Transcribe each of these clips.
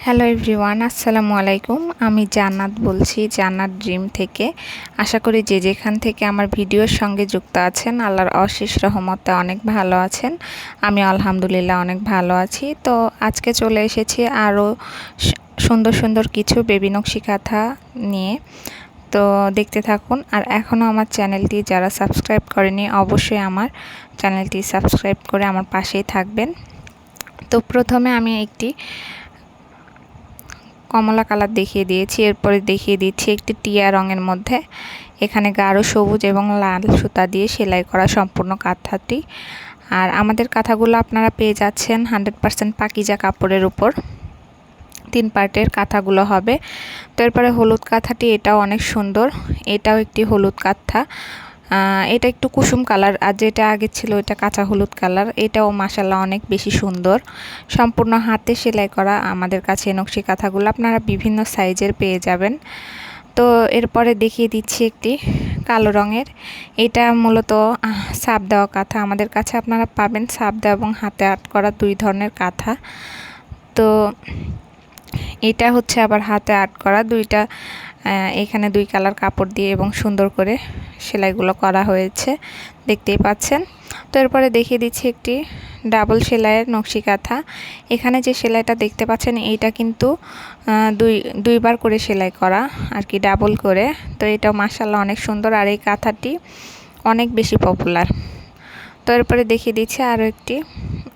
Hello everyone, আসসালামু আলাইকুম। আমি জান্নাত বলছি, জান্নাত ড্রিম থেকে। আশা করি যে যেখান থেকে আমার ভিডিওর সঙ্গে যুক্ত আছেন আল্লাহর অশেষ রহমতে অনেক ভালো আছেন। আমি আলহামদুলিল্লাহ অনেক ভালো আছি। তো আজকে চলে এসেছি আরও সুন্দর সুন্দর কিছু বেবি নকশি কাঁথা নিয়ে। তো দেখতে থাকুন। আর এখনও আমার চ্যানেলটি যারা সাবস্ক্রাইব করেনি অবশ্যই আমার চ্যানেলটি সাবস্ক্রাইব করে আমার পাশেই থাকবেন। তো প্রথমে আমি একটি কমলা কালার দেখিয়ে দিয়েছি, এরপরে দেখিয়ে দিচ্ছি একটি টিয়া রঙের মধ্যে। এখানে গাঢ় সবুজ এবং লাল সুতা দিয়ে সেলাই করা সম্পূর্ণ কাঁথাটি। আর আমাদের কাঁথাগুলো আপনারা পেয়ে যাচ্ছেন 100% পাকিজা কাপড়ের উপর। 3 পার্টের কাঁথাগুলো হবে। তো এরপরে হলুদ কাঁথাটি, এটাও অনেক সুন্দর। এটাও একটি হলুদ কাঁথা। এটা একটু কুসুম কালার, আর যেটা আগে ছিল এটা কাঁচা হলুদ কালার। এটাও মাশাআল্লাহ অনেক বেশি সুন্দর। সম্পূর্ণ হাতে সেলাই করা আমাদের কাছে নকশি কাঁথাগুলো আপনারা বিভিন্ন সাইজের পেয়ে যাবেন। তো এরপরে দেখিয়ে দিচ্ছি একটি কালো রঙের। এটা মূলত ছাপ দেওয়া কাঁথা আমাদের কাছে আপনারা পাবেন, ছাপ দেওয়া এবং হাতে আর্ট করা 2 ধরনের কাঁথা। তো এটা হচ্ছে আবার হাতে আর্ট করা দুইটা। এখানে 2 কালার কাপড় দিয়ে এবং সুন্দর করে সেলাইগুলো করা হয়েছে, দেখতেই পাচ্ছেন। তো এরপরে দেখিয়ে দিচ্ছি একটি ডাবল সেলাইয়ের নকশি কাঁথা। এখানে যে সেলাইটা দেখতে পাচ্ছেন এইটা কিন্তু দুইবার করে সেলাই করা আর কি, ডাবল করে। তো এটা মাশাআল্লাহ অনেক সুন্দর, আর এই কাঁথাটি অনেক বেশি পপুলার। তো এরপরে দেখিয়ে দিচ্ছি আরও একটি।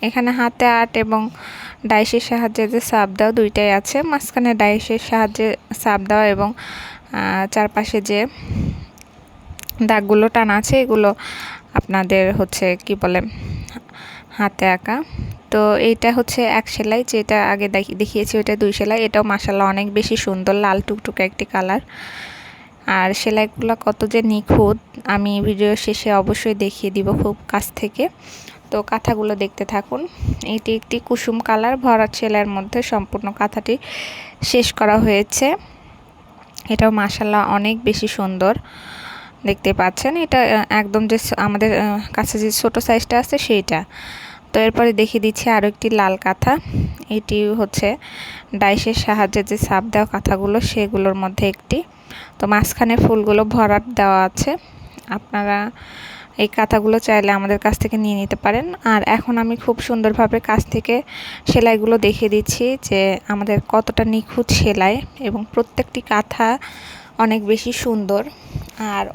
এখানে হাতে আর্ট এবং ডাইসের সাহায্যে যে ছাপ দেওয়া দুইটাই আছে। মাঝখানে ডাইসের সাহায্যে ছাপ দেওয়া এবং চারপাশে যে দাগগুলো টানা আছে এগুলো আপনাদের হচ্ছে কি বলে হাতে আঁকা। তো এইটা হচ্ছে এক সেলাই, যেটা আগে দেখিয়েছি ওইটা 2 সেলাই। এটাও মাশাআল্লাহ অনেক বেশি সুন্দর, লাল টুকটুকে একটি কালার। আর সেলাইগুলো কত যে নিখুঁত আমি ভিডিও শেষে অবশ্যই দেখিয়ে দিব খুব কাছ থেকে। তো কাঁথাগুলো দেখতে থাকুন। এটি একটি কুসুম কালার ভরাট সেলাইয়ের মধ্যে সম্পূর্ণ কাঁথাটি শেষ করা হয়েছে। এটাও মাশাআল্লাহ অনেক বেশি সুন্দর, দেখতে পাচ্ছেন। এটা একদম যে আমাদের কাছে যে ছোট সাইজটা আছে সেইটা। তো এরপরে দেখিয়ে দিচ্ছি আরও একটি লাল কাঁথা। এটি হচ্ছে ডাইসের সাহায্যে যে ছাপ দেওয়া কাঁথাগুলো সেগুলোর মধ্যে একটি। তো মাঝখানে ফুলগুলো ভরাট দেওয়া আছে। আপনারা এই কাঁথাগুলো চাইলে আমাদের কাছ থেকে নিয়ে নিতে পারেন। আর এখন আমি খুব সুন্দরভাবে কাছ থেকে সেলাইগুলো দেখিয়ে দিচ্ছি যে আমাদের কতটা নিখুঁত সেলাই, এবং প্রত্যেকটি কাঁথা অনেক বেশি সুন্দর। আর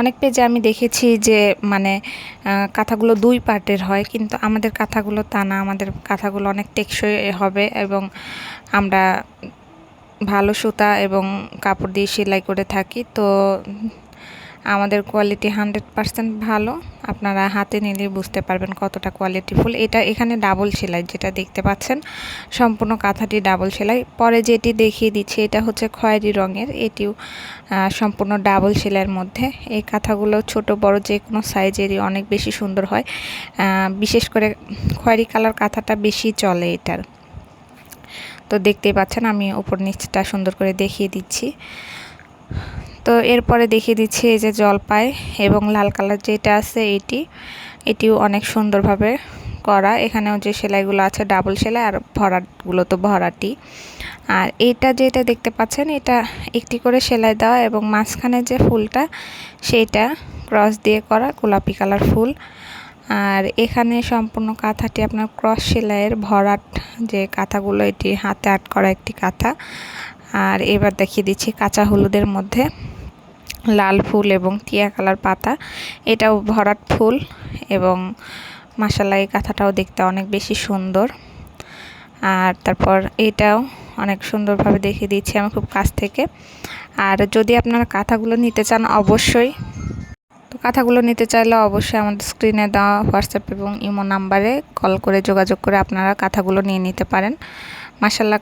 অনেক পেজে আমি দেখেছি যে মানে কাঁথাগুলো 2 পার্টের হয়, কিন্তু আমাদের কাঁথাগুলো তা না। আমাদের কাঁথাগুলো অনেক টেকসই হবে এবং আমরা ভালো সুতা এবং কাপড় দিয়ে সেলাই করে থাকি। তো আমাদের কোয়ালিটি 100% ভালো। আপনারা হাতে নিলে বুঝতে পারবেন কতটা কোয়ালিটিফুল। এটা এখানে ডাবল সেলাই যেটা দেখতে পাচ্ছেন, সম্পূর্ণ কাঁথাটি ডাবল সেলাই। পরে যেটি দেখিয়ে দিচ্ছি এটা হচ্ছে খয়েরি রঙের, এটিও সম্পূর্ণ ডাবল সেলাইয়ের মধ্যে। এই কাঁথাগুলো ছোট বড় যে কোনো সাইজেরই অনেক বেশি সুন্দর হয়। বিশেষ করে খয়েরি কালার কাঁথাটা বেশি চলে এটার। তো দেখতেই পাচ্ছেন আমি উপর নিচটা সুন্দর করে দেখিয়ে দিচ্ছি। তো এরপরে দেখিয়ে দিচ্ছি এই যে জলপাই এবং লাল কালার যেটা আছে এটিও অনেক সুন্দরভাবে করা। এখানেও যে সেলাইগুলো আছে ডাবল সেলাই, আর ভরাটগুলো তো ভরাটি। আর এটা যেটা দেখতে পাচ্ছেন এটা একটি করে সেলাই দেওয়া, এবং মাঝখানে যে ফুলটা সেইটা ক্রস দিয়ে করা গোলাপি কালার ফুল। আর এখানে সম্পূর্ণ কাঁথাটি আপনার ক্রস সেলাইয়ের ভরাট যে কাঁথাগুলো, এটি হাতে আর্ট করা একটি কাঁথা। আর এবার দেখিয়ে দিচ্ছি কাঁচা হলুদের মধ্যে লাল ফুল এবং টিয়া কালার পাতা। এটাও ভরাট ফুল, এবং মাশাআল্লাহ এই কাঁথাটাও দেখতে অনেক বেশি সুন্দর। আর তারপর এটাও অনেক সুন্দরভাবে দেখিয়ে দিচ্ছি আমি খুব কাছ থেকে। আর যদি আপনারা কাঁথাগুলো নিতে চান কাঁথাগুলো নিতে চাইলে অবশ্যই আমাদের স্ক্রিনে দেওয়া হোয়াটসঅ্যাপ এবং ইমো নাম্বারে কল করে যোগাযোগ করে আপনারা কাঁথাগুলো নিয়ে নিতে পারেন। মাশাআল্লাহ